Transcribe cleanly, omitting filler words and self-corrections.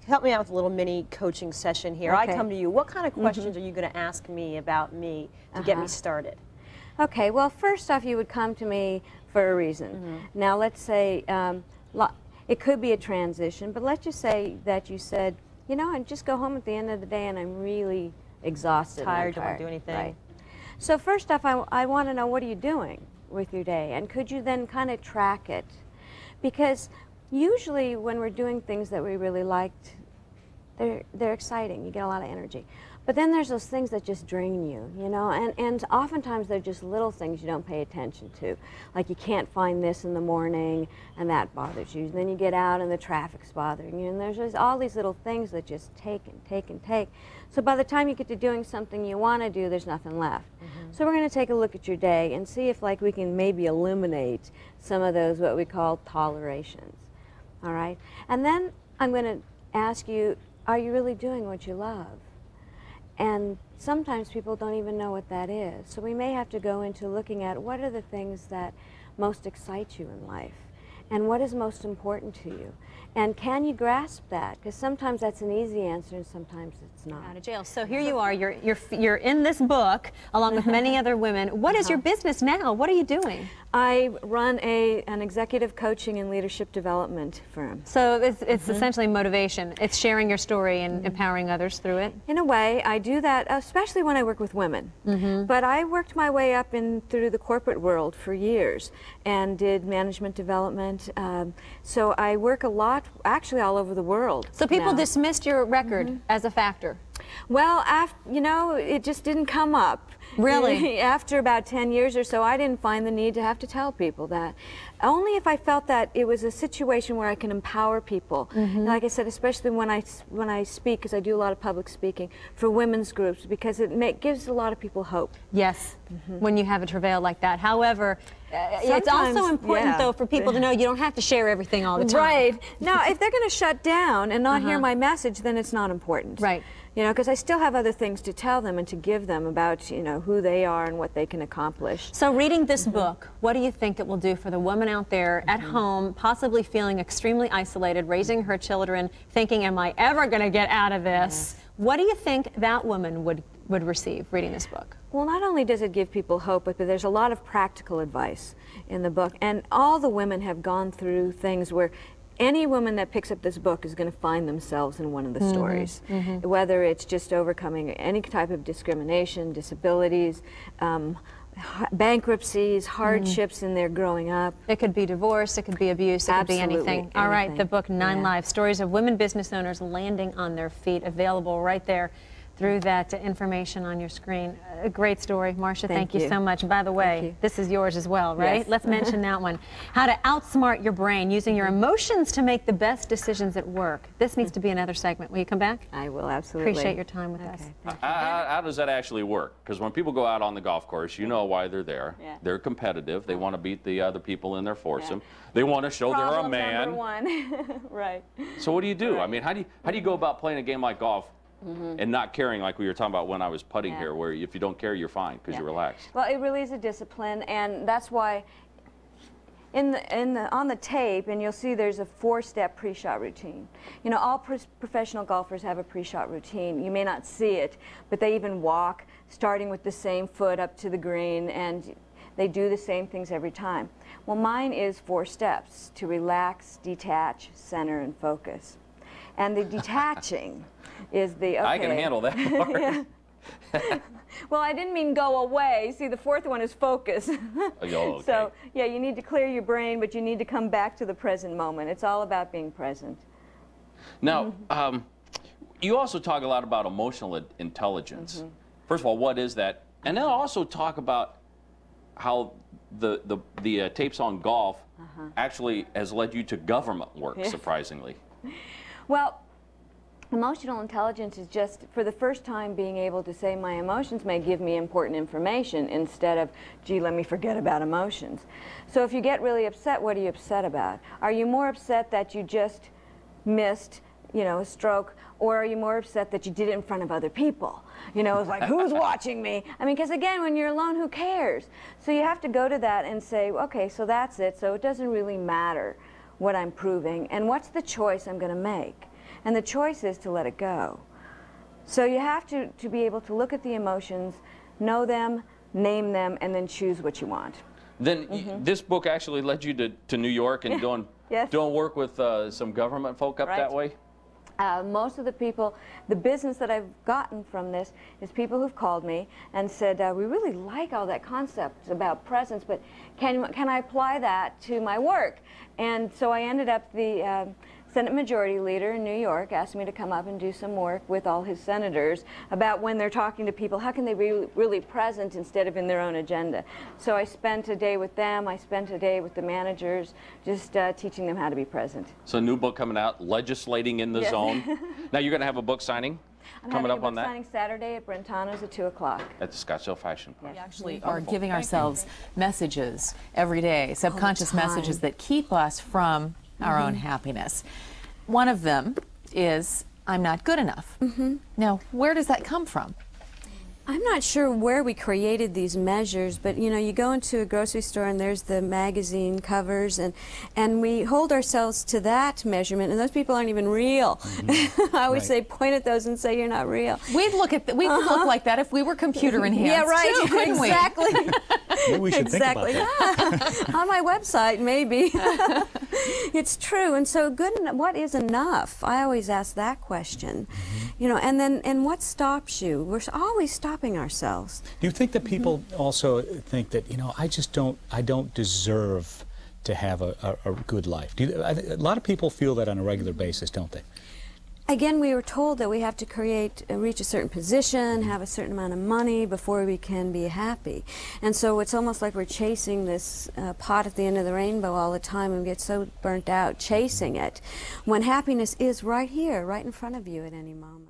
help me out with a little mini coaching session here. Okay. I come to you. What kind of questions are you going to ask me about me to get me started? Okay, well, first off, you would come to me for a reason. Now, let's say it could be a transition, but let's just say that you said, you know, I just go home at the end of the day and I'm really exhausted. Tired, don't want to do anything. Right. So first off, I want to know, what are you doing with your day? And could you then kind of track it? Because usually when we're doing things that we really liked, they're exciting. You get a lot of energy. But then there's those things that just drain you, you know, and oftentimes they're just little things you don't pay attention to. Like you can't find this in the morning and that bothers you. Then you get out and the traffic's bothering you, and there's just all these little things that just take and take and take. So by the time you get to doing something you want to do, there's nothing left. So we're going to take a look at your day and see if like we can maybe eliminate some of those what we call tolerations. All right? And then I'm going to ask you, are you really doing what you love? And sometimes people don't even know what that is. So we may have to go into looking at what are the things that most excite you in life, and what is most important to you. And can you grasp that? Because sometimes that's an easy answer and sometimes it's not. Out of jail. So here you are, you're in this book along with many other women. What is your business now? What are you doing? I run an executive coaching and leadership development firm. So it's essentially motivation. It's sharing your story and empowering others through it? In a way, I do that, especially when I work with women. But I worked my way up through the corporate world for years and did management development. So I work a lot, actually all over the world. So people now. Dismissed your record as a factor? Well, you know, it just didn't come up. Really? After about 10 years or so, I didn't find the need to have to tell people that. Only if I felt that it was a situation where I can empower people. Like I said, especially when I speak, because I do a lot of public speaking for women's groups, because it gives a lot lot of hope. Yes, when you have a travail like that. However, it's also important, though, for people to know you don't have to share everything all the time. Right. Now, if they're going to shut down and not hear my message, then it's not important. Right. You know, because I still have other things to tell them and to give them about, you know, who they are and what they can accomplish. So reading this book, what do you think it will do for the woman out there at home, possibly feeling extremely isolated, raising her children, thinking, am I ever going to get out of this? What do you think that woman would receive reading this book? Well, not only does it give people hope, but there's a lot of practical advice in the book. And all the women have gone through things where any woman that picks up this book is going to find themselves in one of the stories, whether it's just overcoming any type of discrimination, disabilities, bankruptcies, hardships in their growing up. It could be divorce, it could be abuse, it could be anything. All right, the book, 9 Lives, Stories of Women Business Owners Landing on Their Feet, available right there through that information on your screen. A great story. Marcia, thank you so much. By the way, this is yours as well, right? Yes. Let's mention that one. How to outsmart your brain using your emotions to make the best decisions at work. This needs to be another segment. Will you come back? I will, absolutely. Appreciate your time with us. How does that actually work? Because when people go out on the golf course, you know why they're there. They're competitive. They want to beat the other people in their foursome. They want to show they're a man. Number one. Right. So what do you do? I mean, how do you go about playing a game like golf and not caring, like we were talking about when I was putting here, where if you don't care, you're fine because you're relaxed? Well, it really is a discipline, and that's why on the tape, and you'll see there's a 4-step pre-shot routine. You know, all professional golfers have a pre-shot routine. You may not see it, but they even walk, starting with the same foot up to the green, and they do the same things every time. Well, mine is 4 steps: to relax, detach, center, and focus. And the detaching is the, I can handle that part. Well, I didn't mean go away. See, the 4th one is focus. Okay. So, yeah, you need to clear your brain, but you need to come back to the present moment. It's all about being present. Now, you also talk a lot about emotional intelligence. First of all, what is that? And then also talk about how the tapes on golf actually has led you to government work, surprisingly. Well, emotional intelligence is just, for the first time, being able to say my emotions may give me important information instead of, gee, let me forget about emotions. So if you get really upset, what are you upset about? Are you more upset that you just missed, you know, a stroke, or are you more upset that you did it in front of other people? You know, it's like, who's watching me? I mean, because again, when you're alone, who cares? So you have to go to that and say, okay, so that's it. So it doesn't really matter what I'm proving, and what's the choice I'm going to make? and the choice is to let it go. So you have to be able to look at the emotions, know them, name them, and then choose what you want. Then this book actually led you to New York and doing work with some government folk up that way? Most of the people, the business that I've gotten from this is people who've called me and said, we really like all that concept about presence, but can I apply that to my work? And so I ended up the Senate Majority Leader in New York asked me to come up and do some work with all his senators about when they're talking to people, how can they be really present instead of in their own agenda. So I spent a day with them, I spent a day with the managers, just teaching them how to be present. So a new book coming out, Legislating in the Zone. Now you're going to have a book signing coming up on that? I'm having a book signing Saturday at Brentano's at 2 o'clock. At the Scottsdale Fashion Park. We actually are giving ourselves messages every day, subconscious messages that keep us from our own happiness. One of them is, I'm not good enough. Now, where does that come from? I'm not sure where we created these measures, but you know, you go into a grocery store and there's the magazine covers, and we hold ourselves to that measurement, and those people aren't even real. I always say, point at those and say you're not real. We'd look at we could look like that if we were computer enhanced. Yeah, right. Too, couldn't Exactly. Maybe we should think about that. On my website, maybe. It's true. And so, what is enough? I always ask that question. You know, and what stops you? We're always stopping ourselves. Do you think that people also think that, you know, I don't deserve to have a good life? A lot of people feel that on a regular basis, don't they? Again, we were told that we have to reach a certain position, have a certain amount of money before we can be happy. And so it's almost like we're chasing this pot at the end of the rainbow all the time, and we get so burnt out chasing it, when happiness is right here, right in front of you at any moment.